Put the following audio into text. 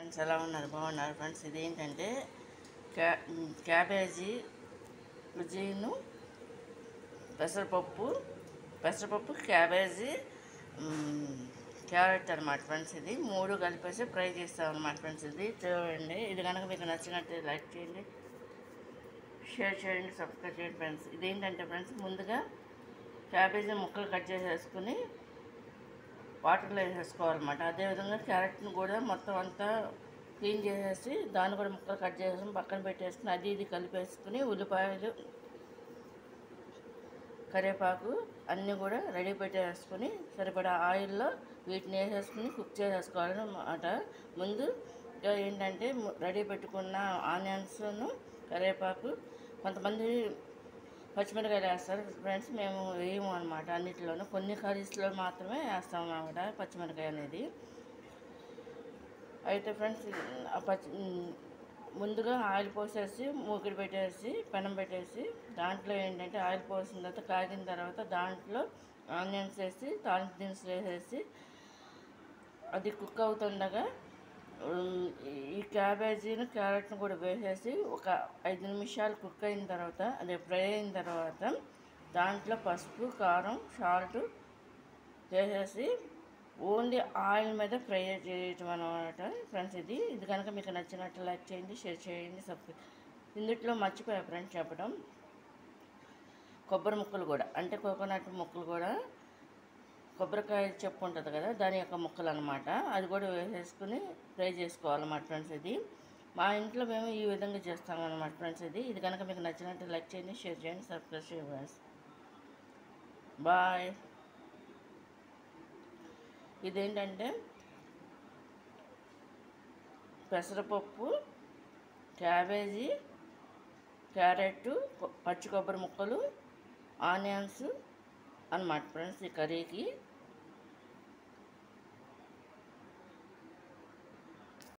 Friends ఎలా ఉన్నారు? బాగున్నారు ఫ్రెండ్స్. ఇదేంటంటే క్యాబేజీ రుజీను పెసరపప్పు క్యాబేజీ క్యారెట్ అనమాట ఫ్రెండ్స్. ఇది మూడు కలిపేసి ఫ్రై చేస్తాం అనమాట ఫ్రెండ్స్. ఇది చూడండి. ఇది కనుక మీకు నచ్చినట్టు లైక్ చేయండి, షేర్ చేయండి, సబ్స్క్రైబ్ చేయండి ఫ్రెండ్స్. ఇదేంటంటే ఫ్రెండ్స్, ముందుగా క్యాబేజీ ముక్కలు కట్ చేసేసుకుని వాటర్లో వేసేసుకోవాలన్నమాట. అదేవిధంగా క్యారెట్ని కూడా మొత్తం అంతా క్లీన్ చేసేసి దాన్ని కూడా ముక్కలు కట్ చేసేసి పక్కన పెట్టేసుకుని అది ఇది కలిపేసుకుని ఉల్లిపాయలు, కరివేపాకు అన్నీ కూడా రెడీ పెట్టేసుకుని సరిపడా ఆయిల్లో వీటిని వేసేసుకుని కుక్ చేసేసుకోవాలన్నమాట. ముందు ఏంటంటే రెడీ పెట్టుకున్న ఆనియన్స్ను, కరివేపాకు, కొంతమంది పచ్చిమిరకాయలు వేస్తారు ఫ్రెండ్స్. మేము వేయము అనమాట. అన్నిటిలోనూ కొన్ని కర్రీస్లో మాత్రమే వేస్తాం అన్నమాట పచ్చిమిరకాయ అనేది. అయితే ఫ్రెండ్స్, ముందుగా ఆయిల్ పోసేసి మూకిడి పెట్టేసి పెనం పెట్టేసి దాంట్లో ఏంటంటే ఆయిల్ పోసిన తర్వాత కాగిన తర్వాత దాంట్లో ఆనియన్స్ వేసి తాలింపు దినుసులు వేసేసి అది కుక్ అవుతుండగా ఈ క్యాబేజీని, క్యారెట్ను కూడా వేసేసి ఒక 5 నిమిషాలు కుక్ అయిన తర్వాత, అదే ఫ్రై అయిన తర్వాత దాంట్లో పసుపు, కారం, సాల్ట్ వేసేసి ఓన్లీ ఆయిల్ మీద ఫ్రై చేయటం అనమాట ఫ్రెండ్స్. ఇది కనుక మీకు నచ్చినట్టు లైక్ చేయండి, షేర్ చేయండి, సబ్స్క్రైబ్. ఇందులో మర్చిపోయా ఫ్రెండ్స్ చెప్పడం, కొబ్బరి ముక్కలు కూడా, అంటే కోకోనట్ ముక్కలు కూడా, కొబ్బరికాయ చెప్పు ఉంటుంది కదా, దాని యొక్క ముక్కలు అనమాట, అది కూడా వేసేసుకుని ఫ్రై చేసుకోవాలన్నమాట ఫ్రెండ్స్. ఇది మా ఇంట్లో మేము ఈ విధంగా చేస్తామన్నమాట ఫ్రెండ్స్. ఇది కనుక మీకు నచ్చినట్టు లైక్ చేయండి, షేర్ చేయండి, సబ్స్క్రైబ్ చేయండి ఫ్రెండ్స్. బాయ్. ఇదేంటంటే పెసరపప్పు, క్యాబేజీ, క్యారెట్, పచ్చి కొబ్బరి ముక్కలు, ఆనియన్స్ అన్నమాట ఫ్రెండ్స్ ఈ కర్రీకి.